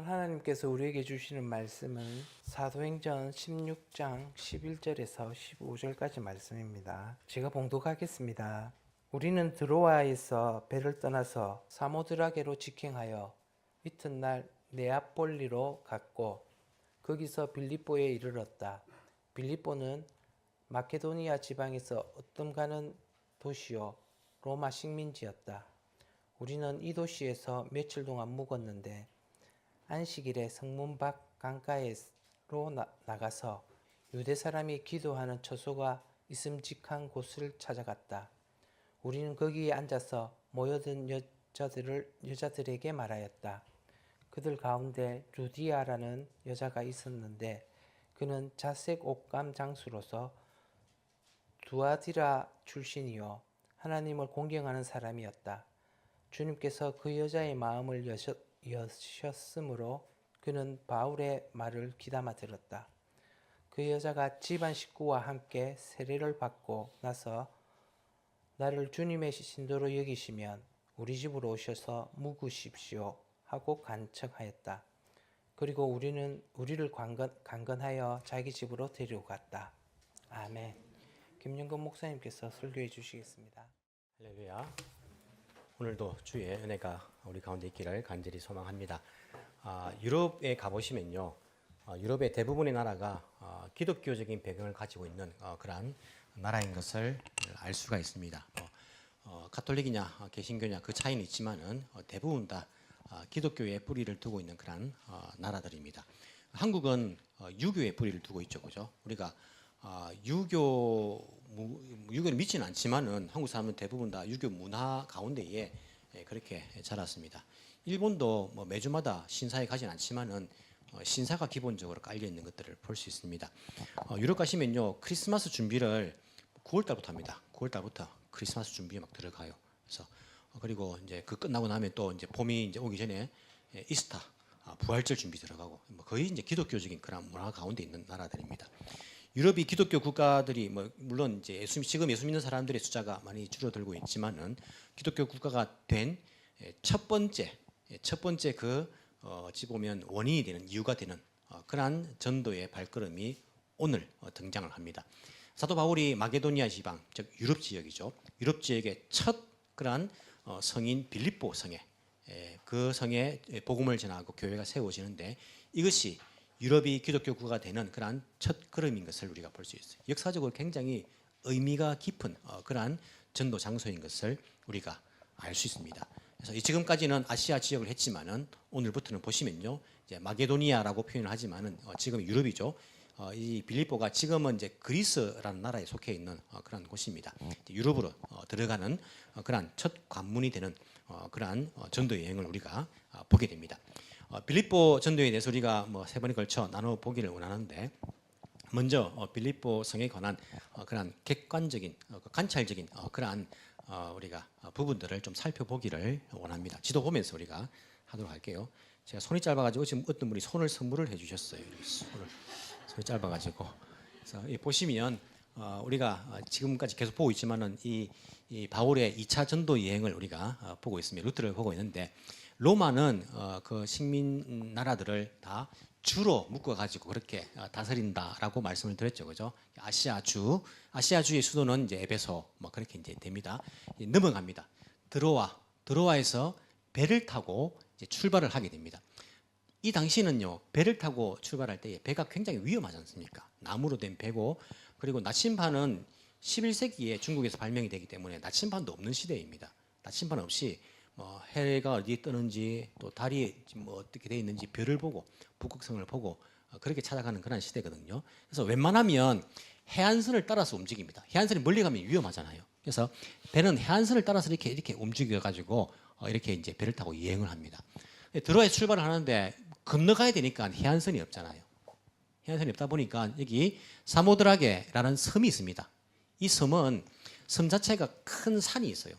하나님께서 우리에게 주시는 말씀은 사도행전 16장 11절에서 15절까지 말씀입니다. 제가 봉독하겠습니다. 우리는 드로아에서 배를 떠나서 사모드라게로 직행하여 이튿날 네아폴리로 갔고 거기서 빌립보에 이르렀다. 빌립보는 마케도니아 지방에서 으뜸가는 도시요 로마 식민지였다. 우리는 이 도시에서 며칠 동안 묵었는데 안식일에 성문 밖 강가에로 나가서 유대 사람이 기도하는 처소가 있음직한 곳을 찾아갔다. 우리는 거기에 앉아서 모여든 여자들에게 말하였다. 그들 가운데 루디아라는 여자가 있었는데 그는 자색 옥감 장수로서 두아디라 출신이요 하나님을 공경하는 사람이었다. 주님께서 그 여자의 마음을 여셨으므로 그는 바울의 말을 귀담아 들었다. 그 여자가 집안 식구와 함께 세례를 받고 나서 나를 주님의 신도로 여기시면 우리 집으로 오셔서 묵으십시오 하고 간청하였다. 그리고 우리를 강건하여 자기 집으로 데려갔다. 아멘. 김영건 목사님께서 설교해 주시겠습니다. 할렐루야. 오늘도 주의 은혜가 우리 가운데 있기를 간절히 소망합니다. 유럽에 가보시면요, 유럽의 대부분의 나라가 기독교적인 배경을 가지고 있는 그러한 나라인 것을 알 수가 있습니다. 가톨릭이냐 개신교냐 그 차이는 있지만은 대부분 다 기독교의 뿌리를 두고 있는 그러한 나라들입니다. 한국은 유교의 뿌리를 두고 있죠, 그죠? 우리가 유교를 믿지는 않지만은 한국 사람은 대부분 다 유교 문화 가운데에 그렇게 자랐습니다. 일본도 뭐 매주마다 신사에 가진 않지만은 신사가 기본적으로 깔려 있는 것들을 볼 수 있습니다. 유럽 가시면요, 크리스마스 준비를 9월 달부터 합니다. 9월 달부터 크리스마스 준비에 막 들어가요. 그래서 그리고 이제 그 끝나고 나면 또 이제 봄이 이제 오기 전에 이스터 부활절 준비 들어가고 거의 이제 기독교적인 그런 문화 가운데 있는 나라들입니다. 유럽이 기독교 국가들이 물론 이제 지금 예수 믿는 사람들의 숫자가 많이 줄어들고 있지만은 기독교 국가가 된 첫 번째 그 어찌 보면 원인이 되는 이유가 되는 그러한 전도의 발걸음이 오늘 등장을 합니다. 사도 바울이 마게도니아 지방, 즉 유럽 지역이죠. 유럽 지역의 첫 그러한 성인 빌립보 성에 그 성에 복음을 전하고 교회가 세워지는데 이것이 유럽이 기독교 국가가 되는 그러한 첫 걸음인 것을 우리가 볼 수 있어요. 역사적으로 굉장히 의미가 깊은 그러한 전도 장소인 것을 우리가 알 수 있습니다. 그래서 지금까지는 아시아 지역을 했지만은 오늘부터는 보시면요, 이제 마게도니아라고 표현을 하지만은 지금 유럽이죠. 이 빌립보가 지금은 이제 그리스라는 나라에 속해 있는 그런 곳입니다. 유럽으로 들어가는 그러한 첫 관문이 되는 그러한 전도 여행을 우리가 보게 됩니다. 빌립보 전도에 대해서 우리가 세 번에 걸쳐 나눠 보기를 원하는데, 먼저 빌립보 성에 관한 그러한 객관적인 관찰적인 그러한 우리가 부분들을 좀 살펴보기를 원합니다. 지도 보면서 우리가 하도록 할게요. 제가 손이 짧아가지고 지금 어떤 분이 손을 선물을 해주셨어요. 손이 짧아가지고. 그래서 보시면 우리가 지금까지 계속 보고 있지만은 이 바울의 2차 전도 여행을 우리가 보고 있습니다. 루트를 보고 있는데, 로마는 그 식민 나라들을 다 주로 묶어가지고 그렇게 다스린다라고 말씀을 드렸죠, 그죠? 아시아주의 수도는 이제 에베소 그렇게 이제 됩니다. 넘어갑니다. 드로아에서 배를 타고 이제 출발을 하게 됩니다. 이 당시는요, 배를 타고 출발할 때 배가 굉장히 위험하지 않습니까? 나무로 된 배고, 그리고 나침반은 11세기에 중국에서 발명이 되기 때문에 나침반도 없는 시대입니다. 나침반 없이 해가 어디에 뜨는지 또 달이 어떻게 되어 있는지 별을 보고 북극성을 보고 그렇게 찾아가는 그런 시대거든요. 그래서 웬만하면 해안선을 따라서 움직입니다. 해안선이 멀리 가면 위험하잖아요. 그래서 배는 해안선을 따라서 이렇게 움직여 가지고 이렇게 이제 배를 타고 여행을 합니다. 드로아에 출발을 하는데 건너가야 되니까 해안선이 없잖아요. 해안선이 없다 보니까 여기 사모드라게라는 섬이 있습니다. 이 섬은 섬 자체가 큰 산이 있어요.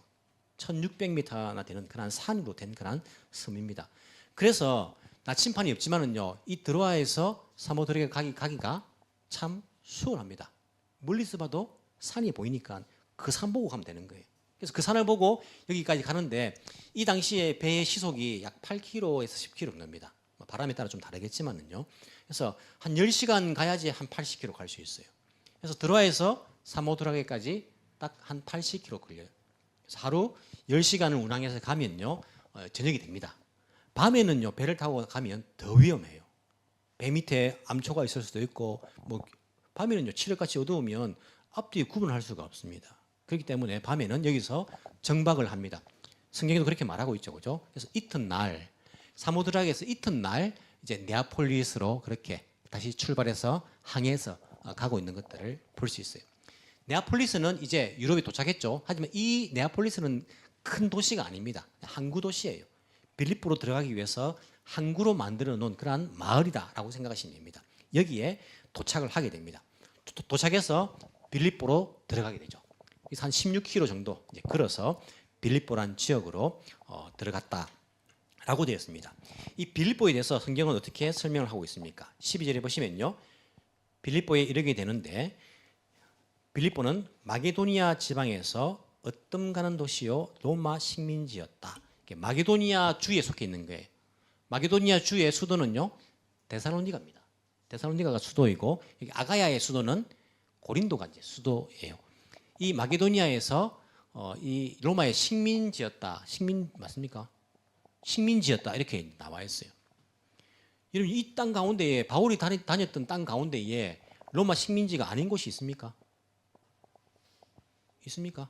1600m나 되는 그런 산으로 된 그런 섬입니다. 그래서 나침반이 없지만은요, 이 드로아에서 사모드라게 가기가 참 수월합니다. 멀리서 봐도 산이 보이니까 그 산 보고 가면 되는 거예요. 그래서 그 산을 보고 여기까지 가는데 이 당시에 배의 시속이 약 8km에서 10km 됩니다. 바람에 따라 좀 다르겠지만은요. 그래서 한 10시간 가야지 한 80km 갈 수 있어요. 그래서 드라에서 사모드라게까지 딱 한 80km 걸려요. 그래서 하루 10시간을 운항해서 가면요. 저녁이 됩니다. 밤에는요. 배를 타고 가면 더 위험해요. 배 밑에 암초가 있을 수도 있고 뭐 밤에는요. 칠흑같이 어두우면 앞뒤 구분할 수가 없습니다. 그렇기 때문에 밤에는 여기서 정박을 합니다. 성경에도 그렇게 말하고 있죠. 그죠? 그래서 이튿날 사모드락에서 이튿날 이제 네아폴리스로 그렇게 다시 출발해서 항해해서 가고 있는 것들을 볼 수 있어요. 네아폴리스는 이제 유럽에 도착했죠. 하지만 이 네아폴리스는 큰 도시가 아닙니다. 항구 도시예요. 빌립보로 들어가기 위해서 항구로 만들어 놓은 그러한 마을이다라고 생각하시면 됩니다. 여기에 도착을 하게 됩니다. 도착해서 빌립보로 들어가게 되죠. 그래서 한 16km 정도 이제 걸어서 빌립보란 지역으로 들어갔다라고 되어 있습니다. 이 빌립보에 대해서 성경은 어떻게 설명을 하고 있습니까? 12절에 보시면요. 빌립보에 이르게 되는데 빌립보는 마게도니아 지방에서 어뜸가는 도시요 로마 식민지였다. 마게도니아 주에 속해 있는 거예요. 마게도니아 주의 수도는요 데살로니가입니다. 데살로니가가 수도이고 여기 아가야의 수도는 고린도가 이제 수도예요. 이 마게도니아에서 이 로마의 식민지였다. 식민 맞습니까? 식민지였다 이렇게 나와 있어요. 여러분 이 땅 가운데에 바울이 다녔던 땅 가운데에 로마 식민지가 아닌 곳이 있습니까? 있습니까?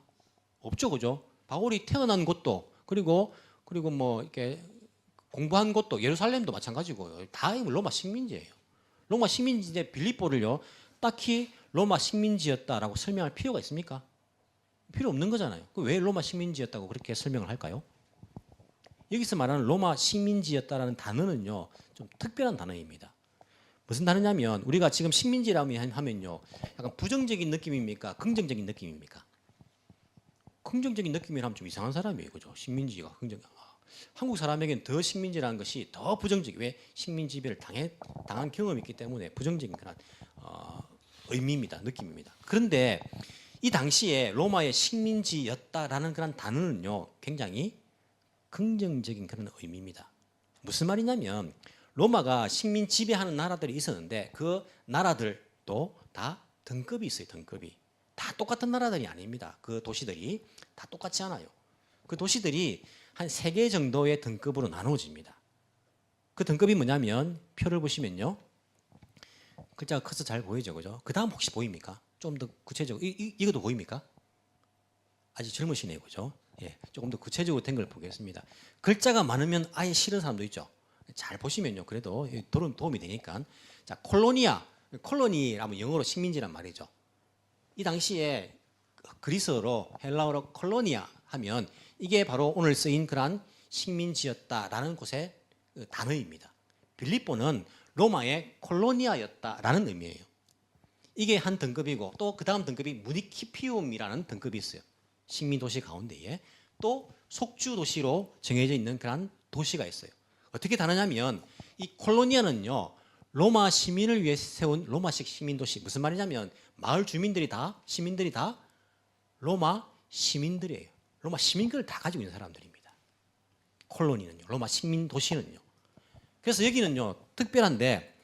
없죠, 그죠? 바울이 태어난 곳도 그리고 뭐 이렇게 공부한 곳도 예루살렘도 마찬가지고요. 다 로마 식민지예요. 로마 식민지인데 빌립보를요 딱히 로마 식민지였다라고 설명할 필요가 있습니까? 필요 없는 거잖아요. 왜 로마 식민지였다고 그렇게 설명을 할까요? 여기서 말하는 로마 식민지였다라는 단어는요 좀 특별한 단어입니다. 무슨 단어냐면 우리가 지금 식민지라면 하면요 약간 부정적인 느낌입니까? 긍정적인 느낌입니까? 긍정적인 느낌이라면 좀 이상한 사람이에요, 그죠? 식민지가 긍정. 한국 사람에게는 더 식민지라는 것이 더 부정적이 왜 식민지배를 당한 경험이 있기 때문에 부정적인 그런 의미입니다, 느낌입니다. 그런데 이 당시에 로마의 식민지였다라는 그런 단어는요 굉장히 긍정적인 그런 의미입니다. 무슨 말이냐면 로마가 식민 지배하는 나라들이 있었는데 그 나라들도 다 등급이 있어요. 등급이 다 똑같은 나라들이 아닙니다. 그 도시들이 다 똑같지 않아요. 그 도시들이 한 3개 정도의 등급으로 나누어집니다. 그 등급이 뭐냐면 표를 보시면요 글자가 커서 잘 보이죠, 그죠? 그 다음 혹시 보입니까? 좀 더 구체적으로 이것도 보입니까? 아직 젊으시네요, 그죠? 예, 조금 더 구체적으로 된 걸 보겠습니다. 글자가 많으면 아예 싫은 사람도 있죠. 잘 보시면요, 그래도 도움이 되니까. 자, 콜로니라면 영어로 식민지란 말이죠. 이 당시에 그리스어로 헬라어로 콜로니아 하면 이게 바로 오늘 쓰인 그러한 식민지였다라는 곳의 단어입니다. 빌립보는 로마의 콜로니아였다라는 의미예요. 이게 한 등급이고 또 그 다음 등급이 무니키피움이라는 등급이 있어요. 식민도시 가운데에 또 속주도시로 정해져 있는 그런 도시가 있어요. 어떻게 다르냐면 이 콜로니아는요 로마 시민을 위해 세운 로마식 식민도시. 무슨 말이냐면 마을 주민들이 다 시민들이 다 로마 시민들이에요. 로마 시민권을 다 가지고 있는 사람들입니다. 콜로니는요 로마 식민도시는요. 그래서 여기는요 특별한데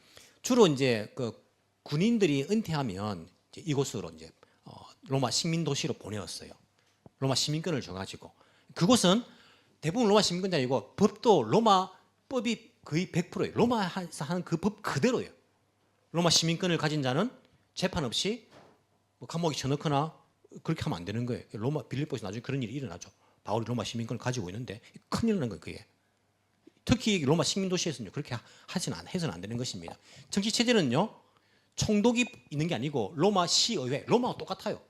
주로 이제 그 군인들이 은퇴하면 이제 이곳으로 이제 로마 식민도시로 보내었어요. 로마 시민권을 줘가지고 그곳은 대부분 로마 시민권이 아니고 법도 로마 법이 거의 100%예요. 로마에서 하는 그 법 그대로예요. 로마 시민권을 가진 자는 재판 없이 뭐 감옥에 쳐넣거나 그렇게 하면 안 되는 거예요. 로마 빌립보에서 나중에 그런 일이 일어나죠. 바울이 로마 시민권을 가지고 있는데 큰일 나는 거예요. 그게. 특히 로마 식민도시에서는요 그렇게 해서는 안 되는 것입니다. 정치 체제는요 총독이 있는 게 아니고 로마 시의회, 로마와 똑같아요.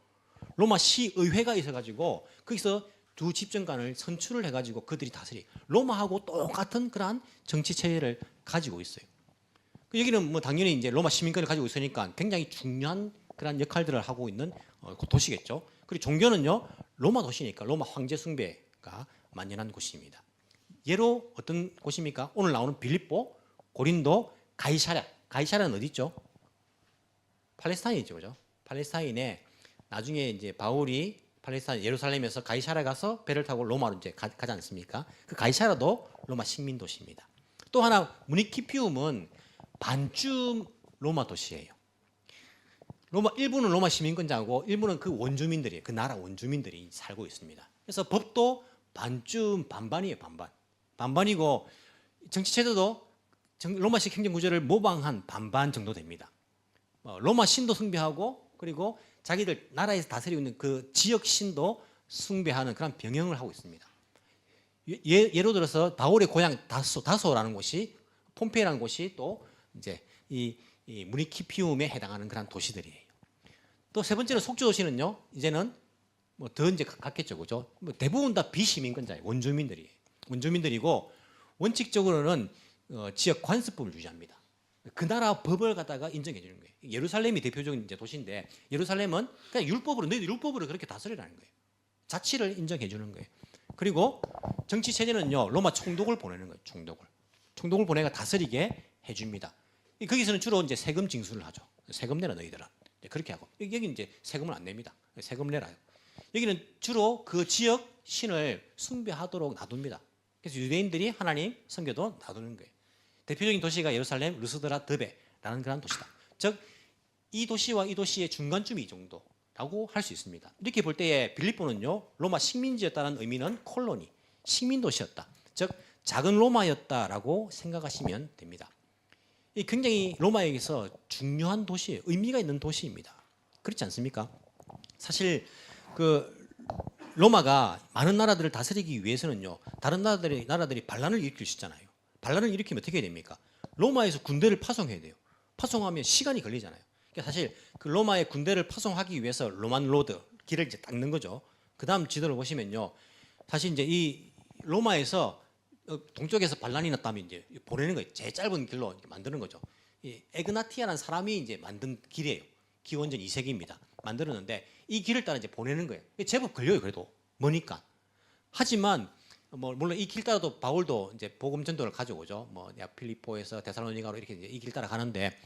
로마 시의회가 있어가지고 거기서 두 집정관을 선출을 해가지고 그들이 다스리. 로마하고 똑같은 그러한 정치 체제를 가지고 있어요. 여기는 뭐 당연히 이제 로마 시민권을 가지고 있으니까 굉장히 중요한 그런 역할들을 하고 있는 도시겠죠. 그리고 종교는요 로마 도시니까 로마 황제 숭배가 만연한 곳입니다. 예로 어떤 곳입니까? 오늘 나오는 빌립보, 고린도, 가이사랴. 가이사랴는 어디 있죠? 팔레스타인이죠, 그죠? 팔레스타인에 나중에 이제 바울이 팔레스타인 예루살렘에서 가이사랴 가서 배를 타고 로마로 이제 가지 않습니까? 그 가이사랴도 로마 식민 도시입니다. 또 하나 무니키피움은 반쯤 로마 도시예요. 일부는 로마 시민권자고 일부는 그 원주민들이 그 나라 원주민들이 살고 있습니다. 그래서 법도 반쯤 반반이에요. 반반이고 정치 제도도 로마식 행정 구조를 모방한 반반 정도 됩니다. 로마 신도 숭배하고 그리고 자기들 나라에서 다스리고 있는 그 지역 신도 숭배하는 그런 병행을 하고 있습니다. 예로 들어서 바울의 고향 다소라는 곳이 폼페이라는 곳이 또 이제 이 무니키피움에 해당하는 그런 도시들이에요. 또 세 번째는 속주 도시는요. 이제는 뭐 더 이제 같겠죠, 그죠? 대부분 다 비시민권자예요. 원주민들이고 원칙적으로는 지역 관습법을 유지합니다. 그 나라 법을 갖다가 인정해 주는 거예요. 예루살렘이 대표적인 이제 도시인데 예루살렘은 그냥 너희들 율법으로 그렇게 다스리라는 거예요. 자치를 인정해 주는 거예요. 그리고 정치 체제는요 로마 총독을 보내는 거예요. 총독을 보내가 다스리게 해줍니다. 거기서는 주로 이제 세금 징수를 하죠. 세금 내라 너희들아. 그렇게 하고 여기 이제 세금을 안 냅니다. 세금 내라. 여기는 주로 그 지역 신을 숭배하도록 놔둡니다. 그래서 유대인들이 하나님 섬겨도 놔두는 거예요. 대표적인 도시가 예루살렘, 루스드라, 드베라는 그런 도시다. 즉 이 도시와 이 도시의 중간쯤이 이 정도라고 할 수 있습니다. 이렇게 볼 때에 빌립보는요 로마 식민지였다는 의미는 콜로니, 식민 도시였다. 즉 작은 로마였다라고 생각하시면 됩니다. 이 굉장히 로마에게서 중요한 도시예요. 의미가 있는 도시입니다. 그렇지 않습니까? 사실 그 로마가 많은 나라들을 다스리기 위해서는요 다른 나라들이 반란을 일으킬 수 있잖아요. 반란을 일으키면 어떻게 해야 됩니까? 로마에서 군대를 파송해야 돼요. 파송하면 시간이 걸리잖아요. 그러니까 사실 그 로마의 군대를 파송하기 위해서 로만 로드 길을 이제 닦는 거죠. 그 다음 지도를 보시면요, 사실 이제 이 로마에서 동쪽에서 반란이 났다면 이제 보내는 거예요. 제일 짧은 길로 이렇게 만드는 거죠. 이 에그나티아라는 사람이 이제 만든 길이에요. 기원전 2세기입니다. 만들었는데 이 길을 따라 이제 보내는 거예요. 제법 걸려요. 그래도 머니까. 하지만 물론 이 길 따라도 바울도 이제 복음 전도를 가져오죠. 필리포에서 데살로니가로 이렇게 이 길 따라 가는데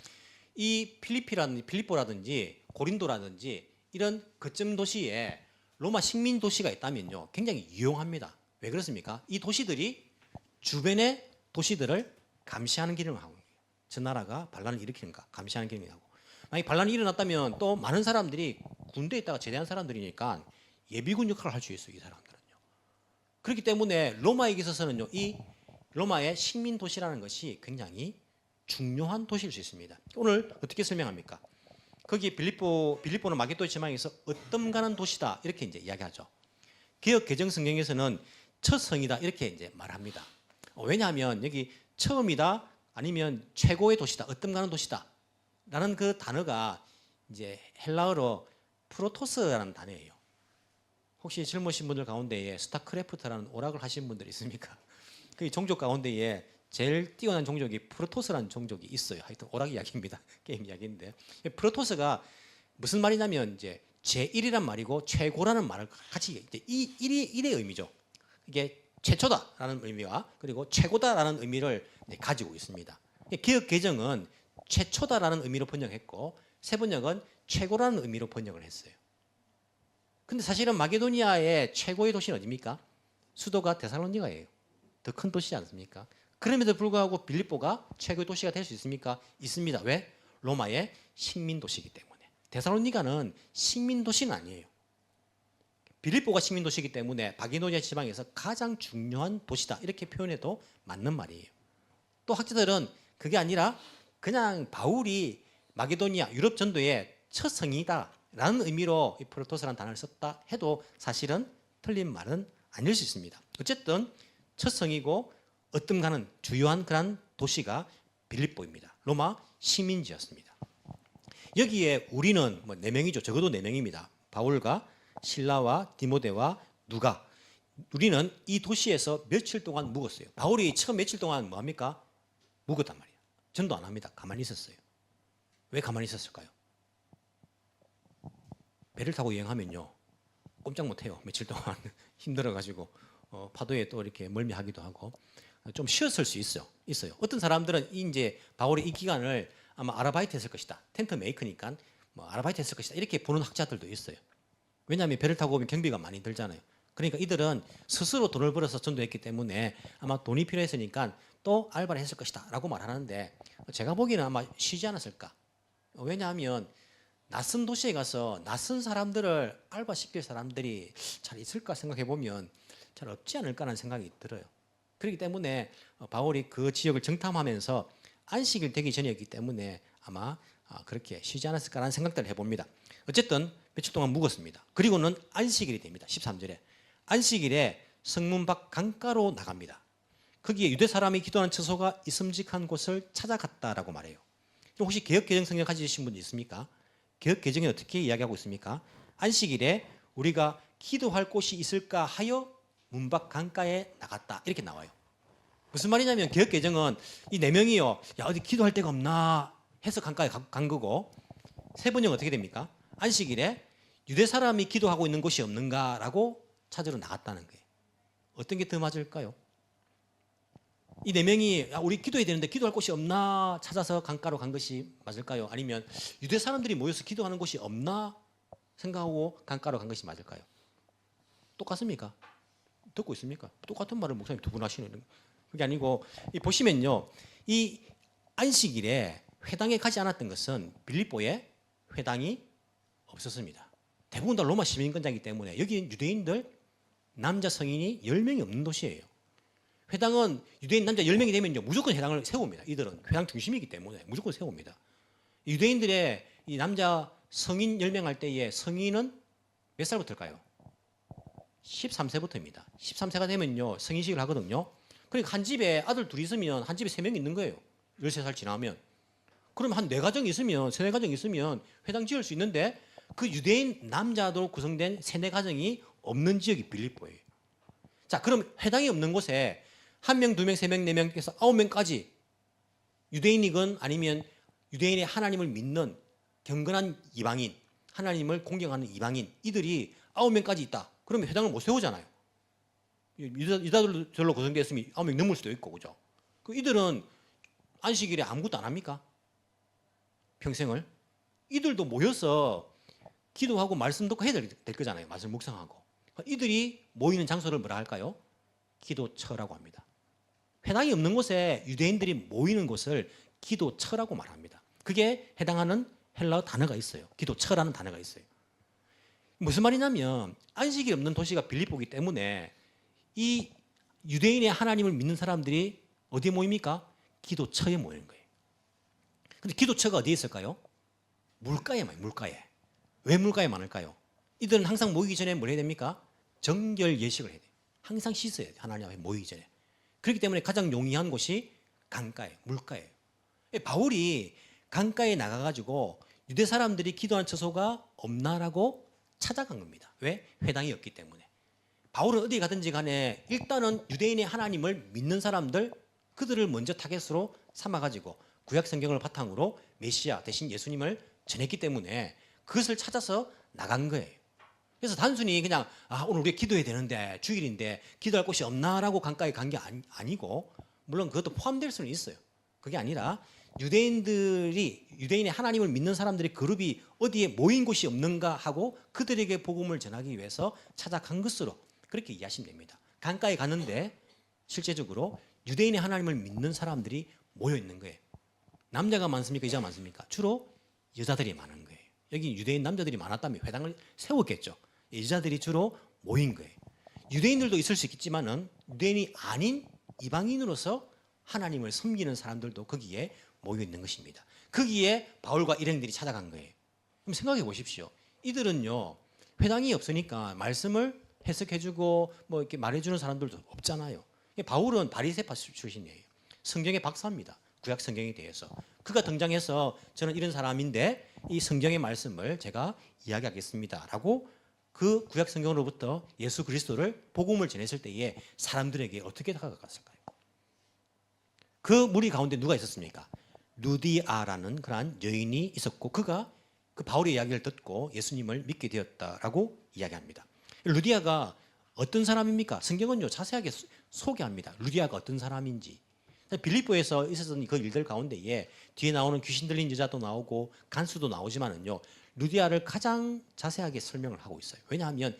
이 필리포라든지 고린도라든지 이런 거점 도시에 로마 식민 도시가 있다면요 굉장히 유용합니다. 왜 그렇습니까? 이 도시들이 주변의 도시들을 감시하는 기능을 하고 있는 거예요. 저 나라가 반란을 일으키는가 감시하는 기능을 하고, 만약 반란이 일어났다면 또 많은 사람들이 군대에 있다가 제대한 사람들이니까 예비군 역할을 할 수 있어요. 이 사람들은요. 그렇기 때문에 로마에게 있어서는요 이 로마의 식민 도시라는 것이 굉장히 중요한 도시일 수 있습니다. 오늘 어떻게 설명합니까? 거기 빌립보는 마게도니 지방에서 어뜸가는 도시다 이렇게 이제 이야기하죠. 개역 개정 성경에서는 첫 성이다 이렇게 이제 말합니다. 왜냐하면 여기 처음이다 아니면 최고의 도시다, 어뜸가는 도시다라는 그 단어가 이제 헬라어로 프로토스라는 단어예요. 혹시 젊으신 분들 가운데에 스타크래프트라는 오락을 하신 분들 있습니까? 그 종족 가운데에 제일 뛰어난 종족이 프로토스라는 종족이 있어요. 하여튼 오락 이야기입니다. 게임 이야기인데 프로토스가 무슨 말이냐면 이제 제1이란 말이고 최고라는 말을 같이 이제 이 1의 의미죠. 이게 최초다라는 의미와 그리고 최고다라는 의미를 가지고 있습니다. 개역 개정은 최초다라는 의미로 번역했고 새 번역은 최고라는 의미로 번역을 했어요. 근데 사실은 마게도니아의 최고의 도시는 어디입니까? 수도가 데살로니가예요. 더 큰 도시지 않습니까? 그럼에도 불구하고 빌립보가 최고의 도시가 될 수 있습니까? 있습니다. 왜? 로마의 식민 도시이기 때문에. 데살로니가는 식민 도시는 아니에요. 빌립보가 식민 도시이기 때문에 마게도니아 지방에서 가장 중요한 도시다 이렇게 표현해도 맞는 말이에요. 또 학자들은 그게 아니라 그냥 바울이 마게도니아 유럽 전도의 첫 성이다라는 의미로 이 프로토스라는 단어를 썼다 해도 사실은 틀린 말은 아닐 수 있습니다. 어쨌든 첫 성이고 어뜸가는 주요한 그런 도시가 빌립보입니다. 로마 식민지였습니다. 여기에 우리는 4명이죠. 적어도 4명입니다. 바울과 실라와 디모데와 누가. 우리는 이 도시에서 며칠 동안 묵었어요. 바울이 처음 며칠 동안 뭐합니까? 묵었단 말이에요. 전도 안 합니다. 가만히 있었어요. 왜 가만히 있었을까요? 배를 타고 여행하면요 꼼짝 못해요. 며칠 동안 힘들어가지고 파도에 또 이렇게 멀미하기도 하고 좀 쉬었을 수 있어요. 어떤 사람들은 이제 바울이 이 기간을 아마 아르바이트 했을 것이다. 텐트 메이커니까 아르바이트 했을 것이다. 이렇게 보는 학자들도 있어요. 왜냐하면 배를 타고 오면 경비가 많이 들잖아요. 그러니까 이들은 스스로 돈을 벌어서 전도했기 때문에 아마 돈이 필요했으니까 또 알바를 했을 것이다라고 말하는데 제가 보기에는 아마 쉬지 않았을까. 왜냐하면 낯선 도시에 가서 낯선 사람들을 알바시킬 사람들이 잘 있을까 생각해 보면 잘 없지 않을까라는 생각이 들어요. 그렇기 때문에 바울이 그 지역을 정탐하면서 안식일 되기 전이었기 때문에 아마 그렇게 쉬지 않았을까라는 생각들을 해봅니다. 어쨌든 며칠 동안 묵었습니다. 그리고는 안식일이 됩니다. 13절에 안식일에 성문 밖 강가로 나갑니다. 거기에 유대 사람이 기도하는 처소가 있음직한 곳을 찾아갔다라고 말해요. 혹시 개역개정 성경 가지신 분 있습니까? 개역개정에 어떻게 이야기하고 있습니까? 안식일에 우리가 기도할 곳이 있을까 하여 문 밖 강가에 나갔다 이렇게 나와요. 무슨 말이냐면 개역개정은 이 네 명이요, 야 어디 기도할 데가 없나 해서 강가에 간 거고, 세 번역은 어떻게 됩니까? 안식일에 유대 사람이 기도하고 있는 곳이 없는가라고 찾으러 나갔다는 거예요. 어떤 게 더 맞을까요? 이 네 명이 야, 우리 기도해야 되는데 기도할 곳이 없나 찾아서 강가로 간 것이 맞을까요? 아니면 유대 사람들이 모여서 기도하는 곳이 없나 생각하고 강가로 간 것이 맞을까요? 똑같습니까? 듣고 있습니까? 똑같은 말을 목사님 두 분 하시는. 그게 아니고 보시면요, 이 안식일에 회당에 가지 않았던 것은 빌립보에 회당이 없었습니다. 대부분 다 로마 시민권자이기 때문에 여기 유대인들 남자 성인이 10명이 없는 도시예요. 회당은 유대인 남자 10명이 되면요 무조건 회당을 세웁니다. 이들은 회당 중심이기 때문에 무조건 세웁니다. 유대인들의 이 남자 성인 10명 할 때에 성인은 몇 살부터일까요? 13세부터입니다. 13세가 되면요 성인식을 하거든요. 그러니까 한 집에 아들 둘이 있으면 한 집에 3명 있는 거예요. 13살 지나면. 그러면 한 4가정이 있으면 3-4가정이 있으면 회당 지을 수 있는데 그 유대인 남자도 구성된 3-4가정이 없는 지역이 빌립보예요. 자, 그럼 회당이 없는 곳에 1명, 2명, 3명, 4명에서 9명까지 유대인이건 아니면 유대인의 하나님을 믿는 경건한 이방인, 하나님을 공경하는 이방인, 이들이 9명까지 있다. 그러면 회당을 못 세우잖아요. 유다들로 구성되어 있으면 9명 넘을 수도 있고, 그죠? 그 이들은 안식일에 아무것도 안 합니까? 평생을. 이들도 모여서 기도하고 말씀 듣고 해야 될 거잖아요. 말씀 묵상하고. 이들이 모이는 장소를 뭐라 할까요? 기도처라고 합니다. 회당이 없는 곳에 유대인들이 모이는 곳을 기도처라고 말합니다. 그게 해당하는 헬라어 단어가 있어요. 기도처라는 단어가 있어요. 무슨 말이냐면 안식이 없는 도시가 빌립보이기 때문에 이 유대인의 하나님을 믿는 사람들이 어디에 모입니까? 기도처에 모이는 거예요. 근데 기도처가 어디에 있을까요? 물가에 많아요. 물가에. 왜 물가에 많을까요? 이들은 항상 모이기 전에 뭘 해야 됩니까? 정결 예식을 해야 돼요. 항상 씻어야 돼요. 하나님 앞에 모이기 전에. 그렇기 때문에 가장 용이한 곳이 강가예요. 물가예요. 바울이 강가에 나가가지고 유대 사람들이 기도하는 처소가 없나라고 찾아간 겁니다. 왜? 회당이 없기 때문에. 바울은 어디 가든지 간에 일단은 유대인의 하나님을 믿는 사람들, 그들을 먼저 타겟으로 삼아가지고 구약 성경을 바탕으로 메시아 대신 예수님을 전했기 때문에 그것을 찾아서 나간 거예요. 그래서 단순히 그냥 오늘 우리가 기도해야 되는데 주일인데 기도할 곳이 없나라고 강가에 간 게 아니고, 물론 그것도 포함될 수는 있어요. 그게 아니라 유대인의 하나님을 믿는 사람들의 그룹이 어디에 모인 곳이 없는가 하고 그들에게 복음을 전하기 위해서 찾아간 것으로 그렇게 이해하시면 됩니다. 강가에 가는데 실제적으로 유대인의 하나님을 믿는 사람들이 모여 있는 거예요. 남자가 많습니까? 여자가 많습니까? 주로 여자들이 많은 거예요. 여기 유대인 남자들이 많았다면 회당을 세웠겠죠. 여자들이 주로 모인 거예요. 유대인들도 있을 수 있겠지만은 유대인이 아닌 이방인으로서 하나님을 섬기는 사람들도 거기에 모여 있는 것입니다. 거기에 바울과 일행들이 찾아간 거예요. 그럼 생각해 보십시오. 이들은요 회당이 없으니까 말씀을 해석해주고 뭐 이렇게 말해주는 사람들도 없잖아요. 바울은 바리새파 출신이에요. 성경의 박사입니다. 구약 성경에 대해서. 그가 등장해서 저는 이런 사람인데 이 성경의 말씀을 제가 이야기하겠습니다라고 그 구약 성경으로부터 예수 그리스도를 복음을 전했을 때에 사람들에게 어떻게 다가갔을까요? 그 무리 가운데 누가 있었습니까? 루디아라는 그러한 여인이 있었고 그가 그 바울의 이야기를 듣고 예수님을 믿게 되었다라고 이야기합니다. 루디아가 어떤 사람입니까? 성경은요 자세하게 소개합니다. 루디아가 어떤 사람인지. 빌립보에서 있었던 그 일들 가운데에 뒤에 나오는 귀신 들린 여자도 나오고 간수도 나오지만은요 루디아를 가장 자세하게 설명을 하고 있어요. 왜냐하면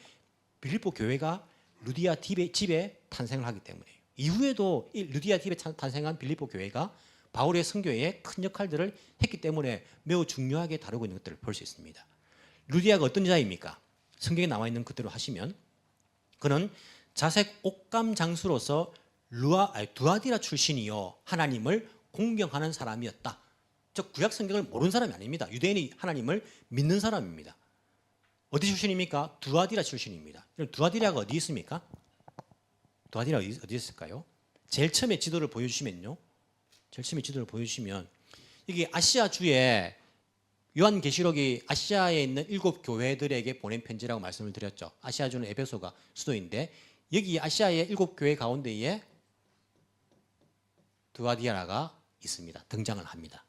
빌립보 교회가 루디아 집에 탄생을 하기 때문에요. 이후에도 이 루디아 팁에 탄생한 빌립보 교회가 바울의 선교에 큰 역할들을 했기 때문에 매우 중요하게 다루고 있는 것들을 볼 수 있습니다. 루디아가 어떤 자입니까? 성경에 나와 있는 그대로 하시면 그는 자색 옥감 장수로서 두아디라 출신이요 하나님을 공경하는 사람이었다. 즉 구약 성경을 모르는 사람이 아닙니다. 유대인이 하나님을 믿는 사람입니다. 어디 출신입니까? 두아디라 출신입니다. 두아디라가 어디 있습니까? 두아디라가 어디 있을까요? 제일 처음에 지도를 보여주시면요. 제일 처음에 지도를 보여주시면 여기 아시아주에 요한계시록이 아시아에 있는 7 교회들에게 보낸 편지라고 말씀을 드렸죠. 아시아주는 에베소가 수도인데 여기 아시아의 7 교회 가운데에 두아디라가 있습니다. 등장을 합니다.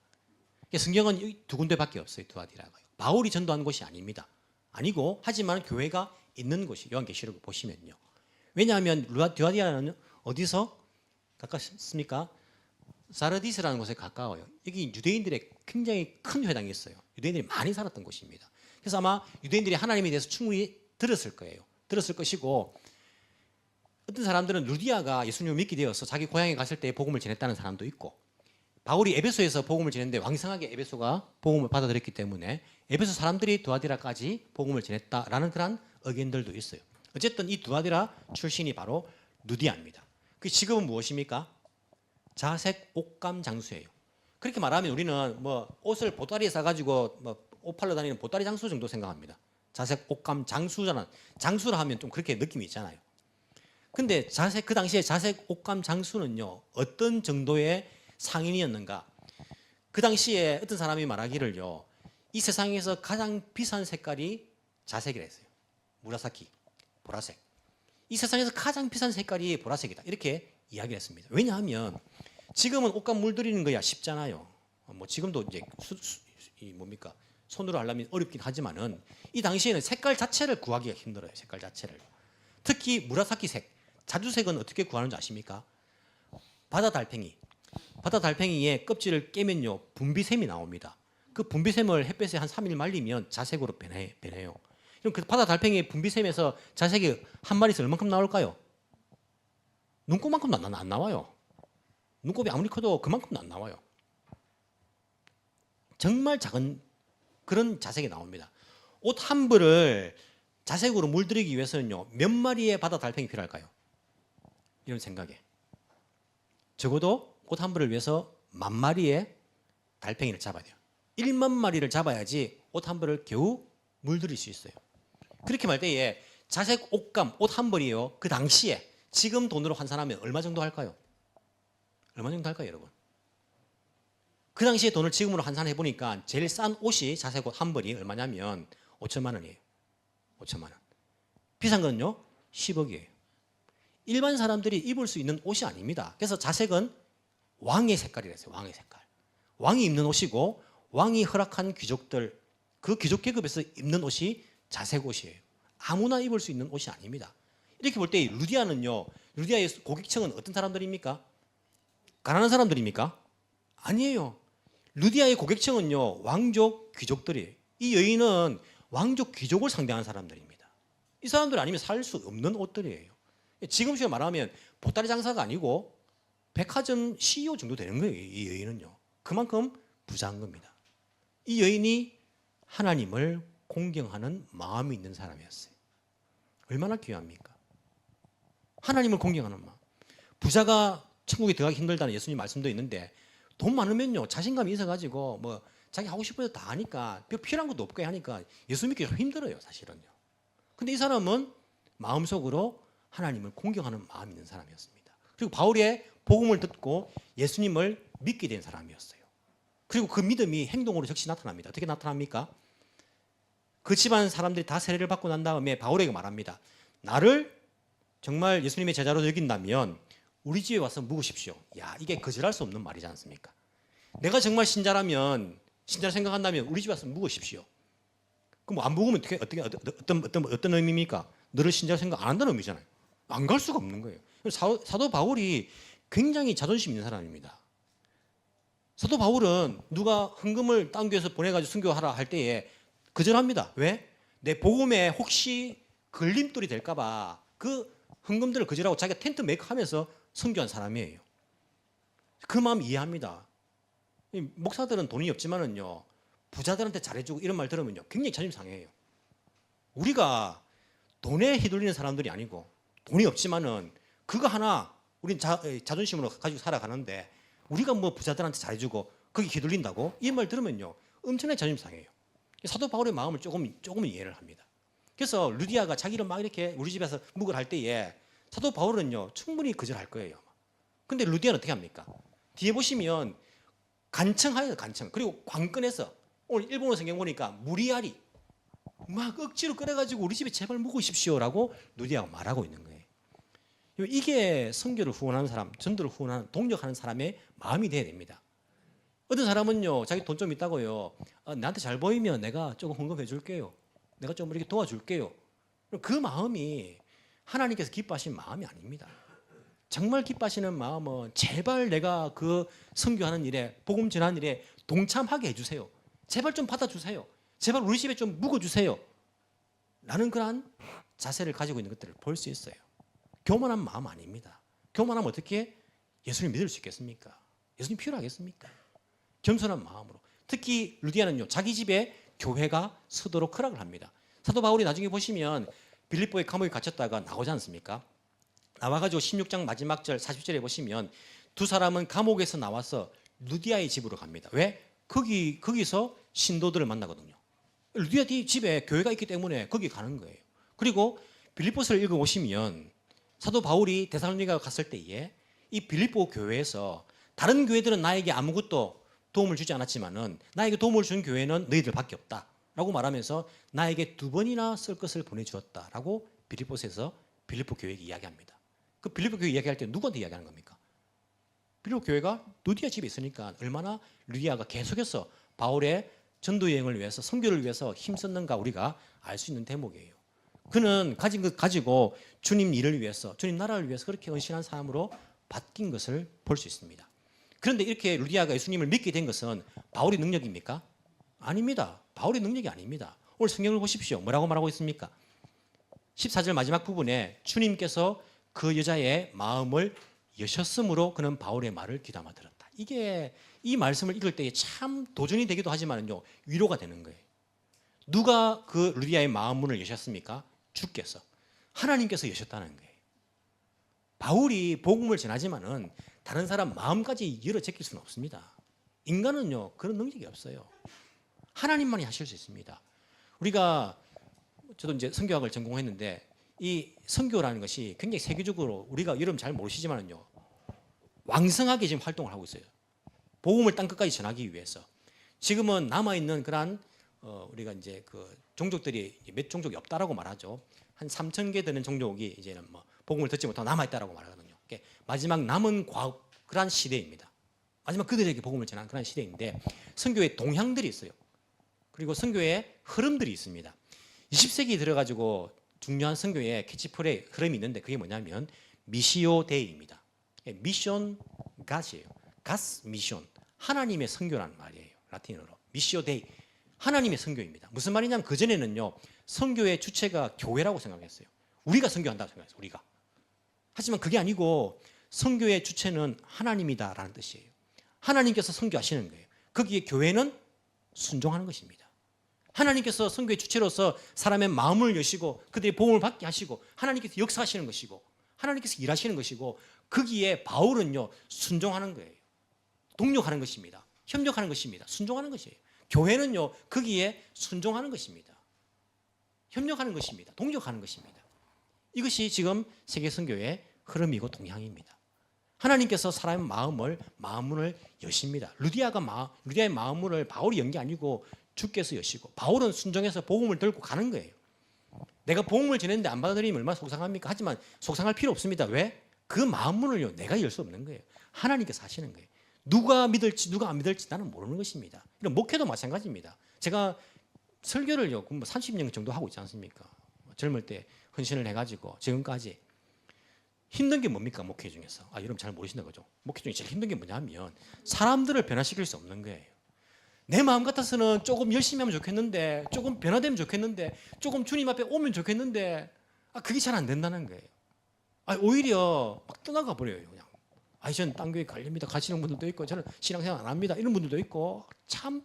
성경은 두 군데밖에 없어요. 두아디라가. 바울이 전도한 곳이 아닙니다. 아니고 하지만 교회가 있는 곳이 요한계시록을 보시면요. 왜냐하면 두아디라는 어디서 가깝습니까? 사르디스라는 곳에 가까워요. 여기 유대인들의 굉장히 큰 회당이 있어요. 유대인들이 많이 살았던 곳입니다. 그래서 아마 유대인들이 하나님에 대해서 충분히 들었을 거예요. 들었을 것이고 어떤 사람들은 루디아가 예수님을 믿게 되어서 자기 고향에 갔을 때 복음을 전했다는 사람도 있고 바울이 에베소에서 복음을 전했는데 왕성하게 에베소가 복음을 받아들였기 때문에 에베소 사람들이 두아디라까지 복음을 전했다라는 그런 의견들도 있어요. 어쨌든 이 두아디라 출신이 바로 루디아입니다. 그 직업은 무엇입니까? 자색 옷감 장수예요. 그렇게 말하면 우리는 뭐 옷을 보따리에 싸가지고 뭐 옷 팔러 다니는 보따리 장수 정도 생각합니다. 자색 옷감 장수잖아. 장수라 하면 좀 그렇게 느낌이 있잖아요. 근데 그 당시에 자색 옷감 장수는요 어떤 정도의 상인이었는가? 그 당시에 어떤 사람이 말하기를요 이 세상에서 가장 비싼 색깔이 자색이라 했어요. 무라사키, 보라색. 이 세상에서 가장 비싼 색깔이 보라색이다. 이렇게 이야기를 했습니다. 왜냐하면 지금은 옷감 물들이는 거야 쉽잖아요. 뭐 지금도 이제 뭡니까 손으로 하려면 어렵긴 하지만은 이 당시에는 색깔 자체를 구하기가 힘들어요. 색깔 자체를. 특히 무라사키색, 자주색은 어떻게 구하는지 아십니까? 바다 달팽이의 껍질을 깨면요 분비샘이 나옵니다. 그 분비샘을 햇볕에 한 3일 말리면 자색으로 변해요. 그럼 그 바다 달팽이의 분비샘에서 자색이 한 마리에서 얼마큼 나올까요? 눈곱만큼도 안 나와요. 눈곱이 아무리 커도 그만큼도 안 나와요. 정말 작은 그런 자색이 나옵니다. 옷 한 벌을 자색으로 물들이기 위해서는요 몇 마리의 바다 달팽이 필요할까요? 이런 생각에 적어도 옷 한 벌을 위해서 10,000마리의 달팽이를 잡아야 돼요. 10,000마리를 잡아야지 옷 한 벌을 겨우 물들일 수 있어요. 그렇게 말 때에 자색 옷감 옷 한 벌이요 그 당시에 지금 돈으로 환산하면 얼마 정도 할까요? 얼마 정도 할까요, 여러분? 그 당시에 돈을 지금으로 환산해 보니까 제일 싼 옷이 자색 옷 한 벌이 얼마냐면 5천만 원이에요. 5천만 원. 비싼 거는요 10억이에요. 일반 사람들이 입을 수 있는 옷이 아닙니다. 그래서 자색은 왕의 색깔이랬어요. 왕의 색깔. 왕이 입는 옷이고 왕이 허락한 귀족들 그 귀족 계급에서 입는 옷이 자색 옷이에요. 아무나 입을 수 있는 옷이 아닙니다. 이렇게 볼 때 루디아는요. 루디아의 고객층은 어떤 사람들입니까? 가난한 사람들입니까? 아니에요. 루디아의 고객층은요. 왕족 귀족들이에요. 이 여인은 왕족 귀족을 상대하는 사람들입니다. 이 사람들 아니면 살 수 없는 옷들이에요. 지금식으로 말하면 보따리 장사가 아니고 백화점 CEO 정도 되는 거예요. 이 여인은요. 그만큼 부자한 겁니다. 이 여인이 하나님을 공경하는 마음이 있는 사람이었어요. 얼마나 귀합니까? 하나님을 공경하는 마음. 부자가 천국에 들어가기 힘들다는 예수님 말씀도 있는데 돈 많으면요 자신감이 있어가지고 뭐 자기 하고 싶은 거 다 하니까 필요한 것도 없게 하니까 예수 믿기 좀 힘들어요 사실은요. 근데 이 사람은 마음속으로 하나님을 공경하는 마음이 있는 사람이었습니다. 그리고 바울의 복음을 듣고 예수님을 믿게 된 사람이었어요. 그리고 그 믿음이 행동으로 즉시 나타납니다. 어떻게 나타납니까? 그 집안 사람들이 다 세례를 받고 난 다음에 바울에게 말합니다. 나를 정말 예수님의 제자로 여긴다면 우리 집에 와서 묵으십시오. 야, 이게 거절할 수 없는 말이지 않습니까? 내가 정말 신자라면 신자를 생각한다면 우리 집에 와서 묵으십시오. 그럼 뭐 안 묵으면 어떤 의미입니까? 너를 신자로 생각 안 한다는 의미잖아요. 안 갈 수가 없는 거예요. 사도 바울이 굉장히 자존심 있는 사람입니다. 사도 바울은 누가 헌금을 딴 교회에서 보내가지고 순교하라 할 때에 거절합니다. 왜? 내 복음에 혹시 걸림돌이 될까봐 그 헌금들을 거절하고 자기가 텐트 메이크하면서 선교한 사람이에요. 그 마음 이해합니다. 이 목사들은 돈이 없지만은요, 부자들한테 잘해주고 이런 말 들으면요, 굉장히 자존심 상해요. 우리가 돈에 휘둘리는 사람들이 아니고, 돈이 없지만은 그거 하나 우린 자존심으로 가지고 살아가는데, 우리가 뭐 부자들한테 잘해주고 거기 휘둘린다고? 이 말 들으면요, 엄청나게 자존심 상해요. 사도 바울의 마음을 조금 이해를 합니다. 그래서 루디아가 자기를 막 이렇게 우리 집에서 묵을 할 때에 사도 바울은요, 충분히 거절할 거예요. 근데 루디아는 어떻게 합니까? 뒤에 보시면 간청하여요, 간청. 그리고 관건에서 오늘 일본어 성경 보니까 무리하리 막 억지로 끌어가지고 우리 집에 제발 묵으십시오라고 루디아가 말하고 있는 거예요. 이게 선교를 후원하는 사람, 전도를 후원하는 동력하는 사람의 마음이 돼야 됩니다. 어떤 사람은요, 자기 돈 좀 있다고요, 나한테 잘 보이면 내가 조금 헌금해 줄게요, 내가 좀 이렇게 도와줄게요. 그 마음이 하나님께서 기뻐하시는 마음이 아닙니다. 정말 기뻐하시는 마음은 제발 내가 그 선교하는 일에, 복음 전하는 일에 동참하게 해주세요. 제발 좀 받아주세요. 제발 우리 집에 좀 묵어주세요. 라는 그러한 자세를 가지고 있는 것들을 볼 수 있어요. 교만한 마음 아닙니다. 교만하면 어떻게 예수님 믿을 수 있겠습니까? 예수님 필요하겠습니까? 겸손한 마음으로. 특히 루디아는요, 자기 집에 교회가 서도록 허락을 합니다. 사도 바울이 나중에 보시면 빌립보의 감옥에 갇혔다가 나오지 않습니까? 나와가지고 16장 마지막 절 40절에 보시면 두 사람은 감옥에서 나와서 루디아의 집으로 갑니다. 왜? 거기서 신도들을 만나거든요. 루디아 집에 교회가 있기 때문에 거기 가는 거예요. 그리고 빌립보서를 읽어보시면 사도 바울이 데살로니가 갔을 때에 이 빌립보 교회에서 다른 교회들은 나에게 아무것도 도움을 주지 않았지만은 나에게 도움을 준 교회는 너희들밖에 없다라고 말하면서 나에게 2번이나 쓸 것을 보내주었다라고 빌립보서에서 빌립보 교회에게 이야기합니다. 그 빌립보 교회 이야기할 때 누구한테 이야기하는 겁니까? 빌립보 교회가 루디아 집에 있으니까 얼마나 루디아가 계속해서 바울의 전도 여행을 위해서, 선교를 위해서 힘썼는가 우리가 알 수 있는 대목이에요. 그는 가진 것 가지고 주님 일을 위해서, 주님 나라를 위해서 그렇게 헌신한 사람으로 바뀐 것을 볼 수 있습니다. 그런데 이렇게 루디아가 예수님을 믿게 된 것은 바울의 능력입니까? 아닙니다. 바울의 능력이 아닙니다. 오늘 성경을 보십시오. 뭐라고 말하고 있습니까? 14절 마지막 부분에 주님께서 그 여자의 마음을 여셨으므로 그는 바울의 말을 귀담아 들었다. 이게 이 말씀을 읽을 때에 참 도전이 되기도 하지만요, 위로가 되는 거예요. 누가 그 루디아의 마음 문을 여셨습니까? 주께서. 하나님께서 여셨다는 거예요. 바울이 복음을 전하지만은 다른 사람 마음까지 열어 제낄 수는 없습니다. 인간은요, 그런 능력이 없어요. 하나님만이 하실 수 있습니다. 우리가, 저도 이제 선교학을 전공했는데 이 선교라는 것이 굉장히 세계적으로, 우리가 여러분 잘 모르시지만은요, 왕성하게 지금 활동을 하고 있어요. 복음을 땅 끝까지 전하기 위해서. 지금은 남아 있는 그러한 우리가 이제 그 종족들이 몇 종족이 없다라고 말하죠. 한 3,000개 되는 종족이 이제는 뭐 복음을 듣지 못하고 남아 있다라고 말하거든요. 마지막 남은 그러한 시대입니다. 마지막 그들에게 복음을 전하는 그러한 시대인데 선교의 동향들이 있어요. 그리고 선교의 흐름들이 있습니다. 20세기 들어가지고 중요한 선교의 캐치프레이 흐름이 있는데 그게 뭐냐면 미시오 데이입니다. 미션 갓이에요. 갓스 미션. 하나님의 선교라는 말이에요. 라틴어로. 미시오 데이. 하나님의 선교입니다. 무슨 말이냐면 그전에는요, 선교의 주체가 교회라고 생각했어요. 우리가 선교한다고 생각했어요. 우리가. 하지만 그게 아니고 선교의 주체는 하나님이다라는 뜻이에요. 하나님께서 선교하시는 거예요. 거기에 교회는 순종하는 것입니다. 하나님께서 선교의 주체로서 사람의 마음을 여시고 그들의 복음을 받게 하시고 하나님께서 역사하시는 것이고 하나님께서 일하시는 것이고 거기에 바울은요, 순종하는 거예요. 동력하는 것입니다. 협력하는 것입니다. 순종하는 것이에요. 교회는요, 거기에 순종하는 것입니다. 협력하는 것입니다. 동력하는 것입니다. 이것이 지금 세계 선교의 흐름이고 동향입니다. 하나님께서 사람의 마음문을 여십니다. 루디아의 마음문을 바울이 연 게 아니고 주께서 여시고 바울은 순종해서 복음을 들고 가는 거예요. 내가 복음을 전했는데 안 받아들이면 얼마나 속상합니까? 하지만 속상할 필요 없습니다. 왜? 그 마음문을요, 내가 열 수 없는 거예요. 하나님께서 하시는 거예요. 누가 믿을지 누가 안 믿을지 나는 모르는 것입니다. 이런 목회도 마찬가지입니다. 제가 설교를요, 30년 정도 하고 있지 않습니까? 젊을 때 헌신을 해가지고 지금까지 힘든 게 뭡니까? 목회 중에서. 여러분 잘 모르시는 거죠. 목회 중에 제일 힘든 게 뭐냐면 사람들을 변화시킬 수 없는 거예요. 내 마음 같아서는 조금 열심히 하면 좋겠는데, 조금 변화되면 좋겠는데, 조금 주님 앞에 오면 좋겠는데 그게 잘 안 된다는 거예요. 오히려 막 떠나가 버려요. 그냥 아니 저는 딴 교회 갈립니다. 가시는 분들도 있고 저는 신앙생활 안 합니다. 이런 분들도 있고 참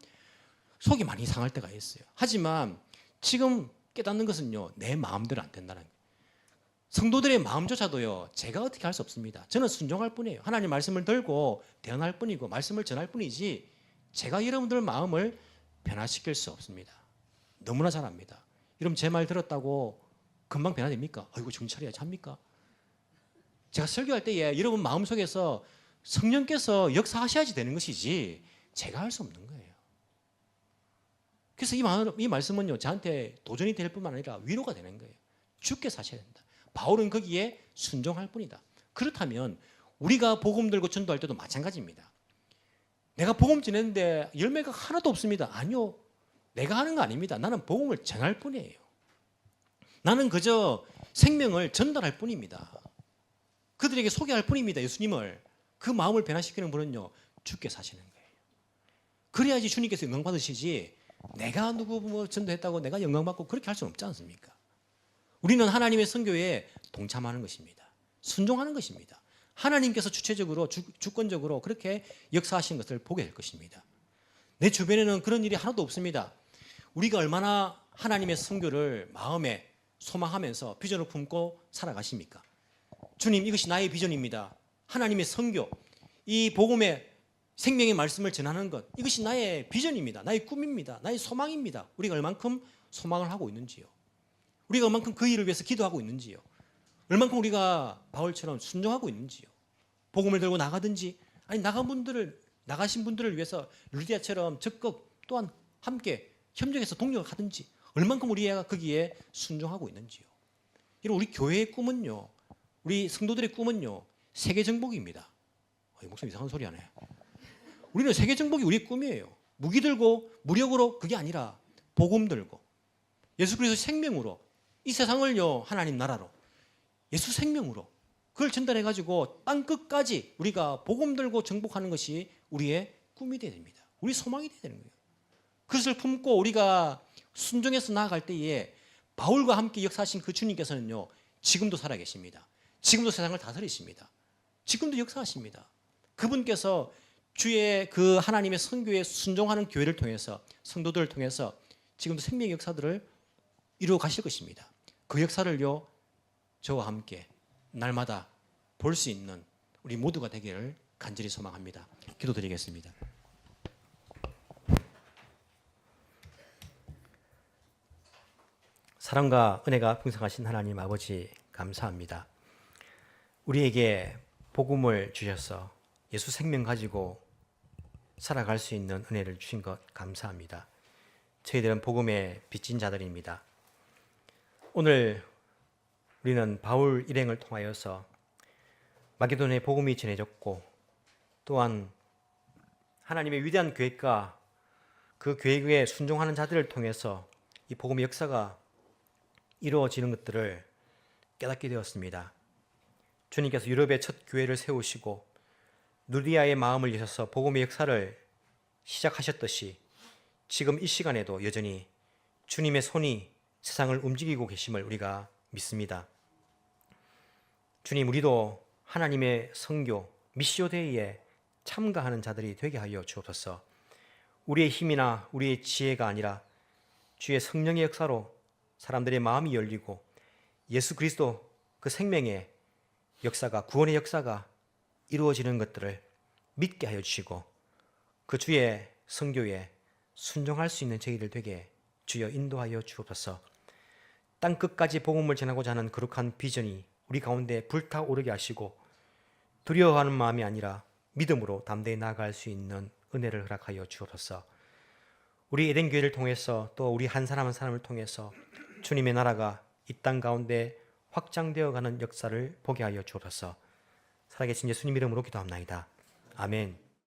속이 많이 상할 때가 있어요. 하지만 지금 깨닫는 것은요, 내 마음대로 안 된다는 거예요. 성도들의 마음조차도요, 제가 어떻게 할 수 없습니다. 저는 순종할 뿐이에요. 하나님 말씀을 들고 대언할 뿐이고 말씀을 전할 뿐이지 제가 여러분들 마음을 변화시킬 수 없습니다. 너무나 잘 압니다. 여러분 제 말 들었다고 금방 변화됩니까? 아이고 정신 차려야지 합니까? 제가 설교할 때에 여러분 마음속에서 성령께서 역사하셔야지 되는 것이지 제가 할 수 없는 거예요. 그래서 이 말씀은요, 저한테 도전이 될 뿐만 아니라 위로가 되는 거예요. 주께 사셔야 된다. 바울은 거기에 순종할 뿐이다. 그렇다면 우리가 복음 들고 전도할 때도 마찬가지입니다. 내가 복음 전했는데 열매가 하나도 없습니다. 아니요. 내가 하는 거 아닙니다. 나는 복음을 전할 뿐이에요. 나는 그저 생명을 전달할 뿐입니다. 그들에게 소개할 뿐입니다. 예수님을. 그 마음을 변화시키는 분은요, 주께 사시는 거예요. 그래야지 주님께서 영광 받으시지 내가 누구 뭐 전도했다고 내가 영광 받고 그렇게 할 수는 없지 않습니까? 우리는 하나님의 선교에 동참하는 것입니다. 순종하는 것입니다. 하나님께서 주체적으로 주권적으로 그렇게 역사하신 것을 보게 될 것입니다. 내 주변에는 그런 일이 하나도 없습니다. 우리가 얼마나 하나님의 선교를 마음에 소망하면서 비전을 품고 살아가십니까? 주님, 이것이 나의 비전입니다. 하나님의 선교, 이 복음의 생명의 말씀을 전하는 것, 이것이 나의 비전입니다. 나의 꿈입니다. 나의 소망입니다. 우리가 얼만큼 소망을 하고 있는지요. 우리가 얼만큼 그 일을 위해서 기도하고 있는지요. 얼만큼 우리가 바울처럼 순종하고 있는지요. 복음을 들고 나가든지 아니 나가신 분들을 위해서 루디아처럼 적극 또한 함께 협력해서 동력을 하든지 얼만큼 우리가 거기에 순종하고 있는지요. 이런 우리 교회의 꿈은요, 우리 성도들의 꿈은요, 세계 정복입니다. 목사님 이상한 소리 하네. 우리는 세계 정복이 우리의 꿈이에요. 무기 들고 무력으로 그게 아니라 복음 들고 예수 그리스도 생명으로 이 세상을요, 하나님 나라로 예수 생명으로 그걸 전달해 가지고 땅 끝까지 우리가 복음 들고 정복하는 것이 우리의 꿈이 되어야 됩니다. 우리 소망이 되어야 되는 거예요. 그것을 품고 우리가 순종해서 나아갈 때에 바울과 함께 역사하신 그 주님께서는요, 지금도 살아계십니다. 지금도 세상을 다스리십니다. 지금도 역사하십니다. 그분께서 주의 그 하나님의 선교에 순종하는 교회를 통해서 성도들을 통해서 지금도 생명의 역사들을 이루어 가실 것입니다. 그 역사를요, 저와 함께 날마다 볼 수 있는 우리 모두가 되기를 간절히 소망합니다. 기도드리겠습니다. 사랑과 은혜가 풍성하신 하나님 아버지 감사합니다. 우리에게 복음을 주셔서 예수 생명 가지고 살아갈 수 있는 은혜를 주신 것 감사합니다. 저희들은 복음의 빚진 자들입니다. 오늘 우리는 바울 일행을 통하여서 마게도냐에 복음이 전해졌고 또한 하나님의 위대한 계획과 그 계획에 순종하는 자들을 통해서 이 복음의 역사가 이루어지는 것들을 깨닫게 되었습니다. 주님께서 유럽의 첫 교회를 세우시고 누리아의 마음을 여셔서 복음의 역사를 시작하셨듯이 지금 이 시간에도 여전히 주님의 손이 세상을 움직이고 계심을 우리가 믿습니다. 주님, 우리도 하나님의 선교 미시오데이에 참가하는 자들이 되게 하여 주옵소서. 우리의 힘이나 우리의 지혜가 아니라 주의 성령의 역사로 사람들의 마음이 열리고 예수 그리스도 그 생명의 역사가, 구원의 역사가 이루어지는 것들을 믿게 하여 주시고 그 주의 선교에 순종할 수 있는 저희들 되게 주여 인도하여 주옵소서. 땅 끝까지 복음을 전하고자 하는 거룩한 비전이 우리 가운데 불타오르게 하시고 두려워하는 마음이 아니라 믿음으로 담대히 나아갈 수 있는 은혜를 허락하여 주옵소서. 우리 에덴 교회를 통해서 또 우리 한 사람 한 사람을 통해서 주님의 나라가 이 땅 가운데 확장되어 가는 역사를 보게 하여 주옵소서. 살아계신 예수님 이름으로 기도합나이다. 아멘.